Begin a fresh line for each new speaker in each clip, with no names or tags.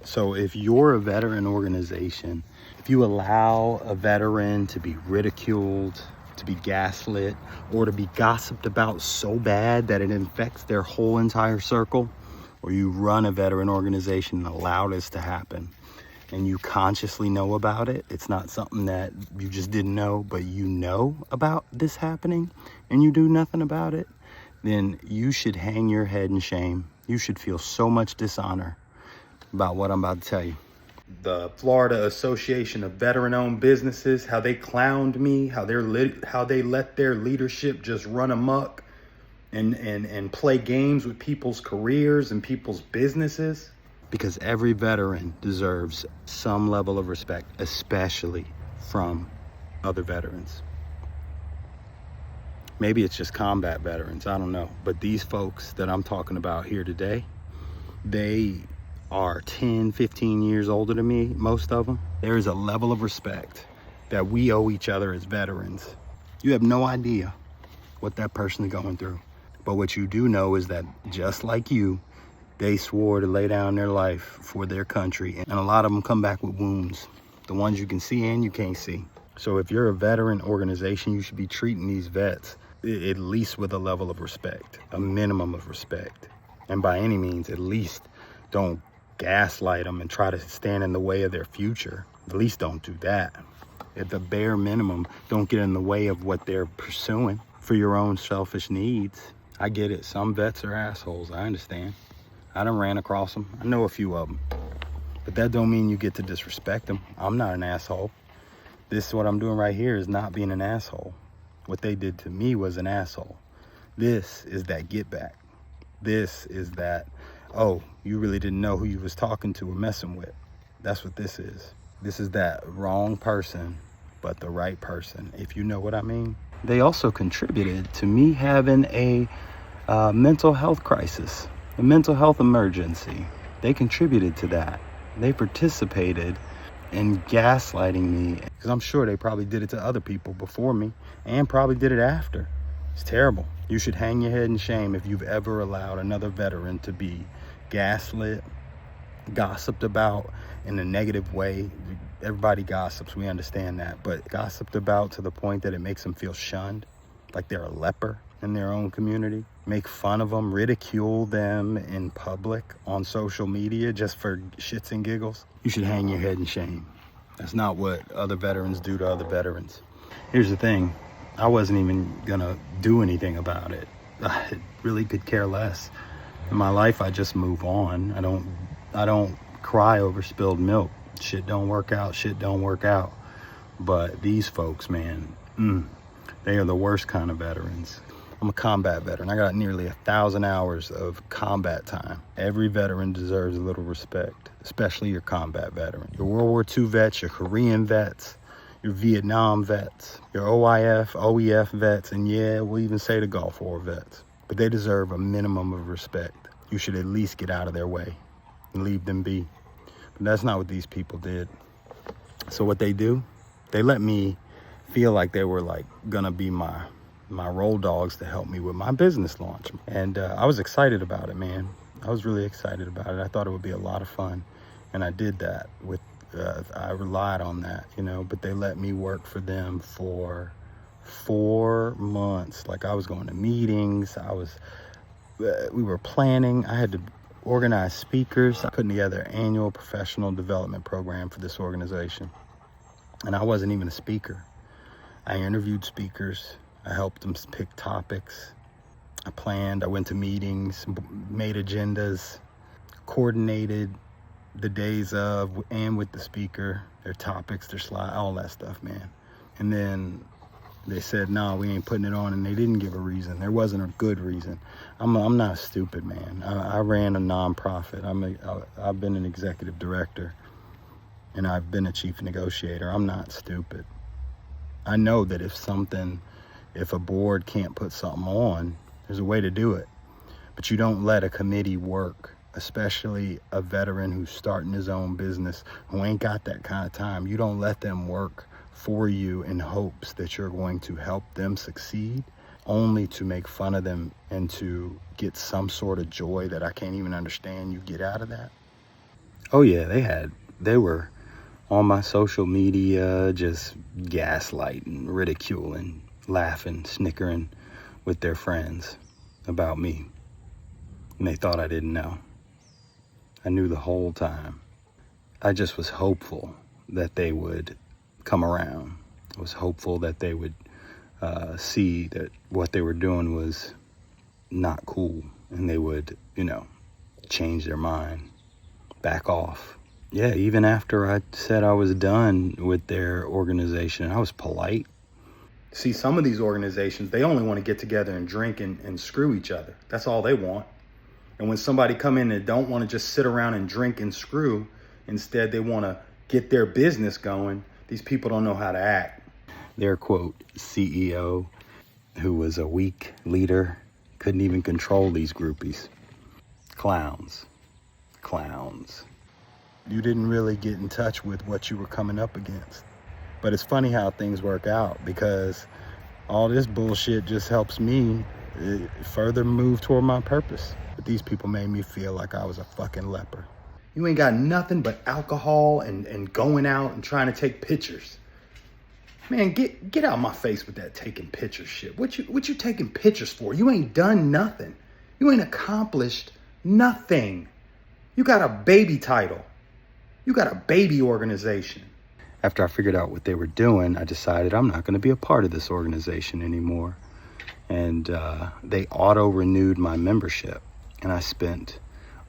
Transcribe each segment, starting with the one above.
So if you're a veteran organization, if you allow a veteran to be ridiculed, to be gaslit, or to be gossiped about so bad that it infects their whole entire circle, or you run a veteran organization and allow this to happen, and you consciously know about it, it's not something that you just didn't know, but you know about this happening and you do nothing about it, then you should hang your head in shame. You should feel so much dishonor about what I'm about to tell you. The Florida Association of Veteran-Owned Businesses, how they clowned me, how they let their leadership just run amok and play games with people's careers and people's businesses. Because every veteran deserves some level of respect, especially from other veterans. Maybe it's just combat veterans, I don't know. But these folks that I'm talking about here today, they are 10, 15 years older than me, most of them. There is a level of respect that we owe each other as veterans. You have no idea what that person is going through. But what you do know is that just like you, they swore to lay down their life for their country. And a lot of them come back with wounds, the ones you can see and you can't see. So if you're a veteran organization, you should be treating these vets at least with a level of respect, a minimum of respect. And by any means, at least don't gaslight them and try to stand in the way of their future. At least don't do that. At the bare minimum, don't get in the way of what they're pursuing for your own selfish needs. I get it. Some vets are assholes. I understand. I done ran across them. I know a few of them. But that don't mean you get to disrespect them. I'm not an asshole. This, what I'm doing right here, is not being an asshole. What they did to me was an asshole. This is that get back. This is that, oh, you really didn't know who you was talking to or messing with. That's what this is. This is that wrong person, but the right person, if you know what I mean. They also contributed to me having a mental health crisis. A mental health emergency. They contributed to that. They participated in gaslighting me, because I'm sure they probably did it to other people before me and probably did it after. It's terrible. You should hang your head in shame if you've ever allowed another veteran to be gaslit, gossiped about in a negative way. Everybody gossips, we understand that, but gossiped about to the point that it makes them feel shunned, like they're a leper in their own community. Make fun of them, ridicule them in public on social media just for shits and giggles. You should hang your head in shame. That's not what other veterans do to other veterans. Here's the thing. I wasn't even gonna do anything about it. I really could care less. In my life, I just move on. I don't cry over spilled milk. Shit don't work out, shit don't work out. But these folks, man, they are the worst kind of veterans. I'm a combat veteran. I got nearly 1,000 hours of combat time. Every veteran deserves a little respect, especially your combat veteran. Your World War II vets, your Korean vets, your Vietnam vets, your OIF, OEF vets, and yeah, we'll even say the Gulf War vets. But they deserve a minimum of respect. You should at least get out of their way and leave them be. But that's not what these people did. So what they do, they let me feel like they were like gonna be my roll dogs to help me with my business launch. And I was excited about it, man. I was really excited about it. I thought it would be a lot of fun. And I did that with, I relied on that, you know, but they let me work for them for 4 months. Like I was going to meetings. We were planning. I had to organize speakers. I put together an annual professional development program for this organization. And I wasn't even a speaker. I interviewed speakers. I helped them pick topics. I planned, I went to meetings, made agendas, coordinated the days of and with the speaker, their topics, their slide, all that stuff, man. And then they said, no, we ain't putting it on, and they didn't give a reason. There wasn't a good reason. I'm not stupid, man. I ran a nonprofit. I've been an executive director, and I've been a chief negotiator. I'm not stupid. I know that if a board can't put something on, there's a way to do it. But you don't let a committee work, especially a veteran who's starting his own business, who ain't got that kind of time. You don't let them work for you in hopes that you're going to help them succeed, only to make fun of them and to get some sort of joy that I can't even understand you get out of that. Oh yeah, they were on my social media just gaslighting, ridiculing, laughing, snickering with their friends about me. And they thought I didn't know. I knew the whole time. I just was hopeful that they would come around. I was hopeful that they would see that what they were doing was not cool, and they would, change their mind, back off. Yeah, even after I said I was done with their organization, I was polite. See, some of these organizations, they only want to get together and drink and screw each other. That's all they want. And when somebody come in and don't want to just sit around and drink and screw, instead they want to get their business going, these people don't know how to act. Their quote CEO, who was a weak leader, couldn't even control these groupies. Clowns. You didn't really get in touch with what you were coming up against. But it's funny how things work out, because all this bullshit just helps me further move toward my purpose. But these people made me feel like I was a fucking leper. You ain't got nothing but alcohol and going out and trying to take pictures. Man, get out of my face with that taking pictures shit. What you taking pictures for? You ain't done nothing. You ain't accomplished nothing. You got a baby title. You got a baby organization. After I figured out what they were doing, I decided I'm not going to be a part of this organization anymore. And they auto-renewed my membership. And I spent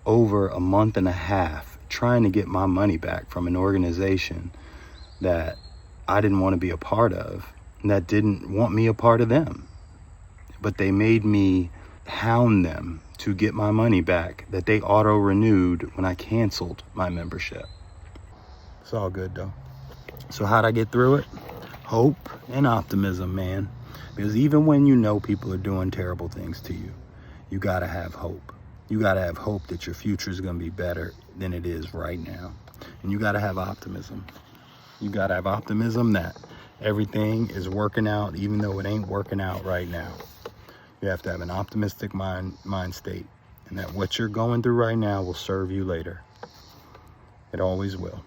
over a month and a half trying to get my money back from an organization that I didn't want to be a part of, and that didn't want me a part of them. But they made me hound them to get my money back that they auto-renewed when I canceled my membership. It's all good though. So how'd I get through it? Hope and optimism, man. Because even when you know people are doing terrible things to you, you gotta have hope. You gotta have hope that your future is gonna be better than it is right now. And you gotta have optimism. You gotta have optimism that everything is working out even though it ain't working out right now. You have to have an optimistic mind state, and that what you're going through right now will serve you later. It always will.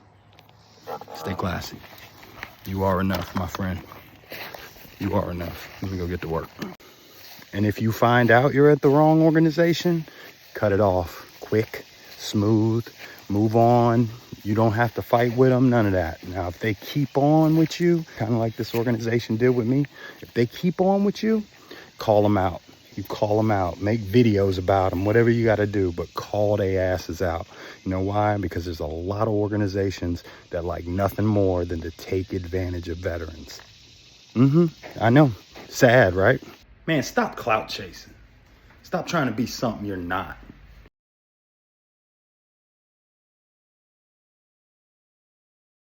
Stay classy. You are enough, my friend. You are enough. Let me go get to work. And if you find out you're at the wrong organization, cut it off. Quick, smooth, move on. You don't have to fight with them, none of that. Now, if they keep on with you, kind of like this organization did with me, if they keep on with you, call them out. You call them out, make videos about them, whatever you got to do, but call their asses out. You know why? Because there's a lot of organizations that like nothing more than to take advantage of veterans. I know. Sad, right? Man, stop clout chasing. Stop trying to be something you're not.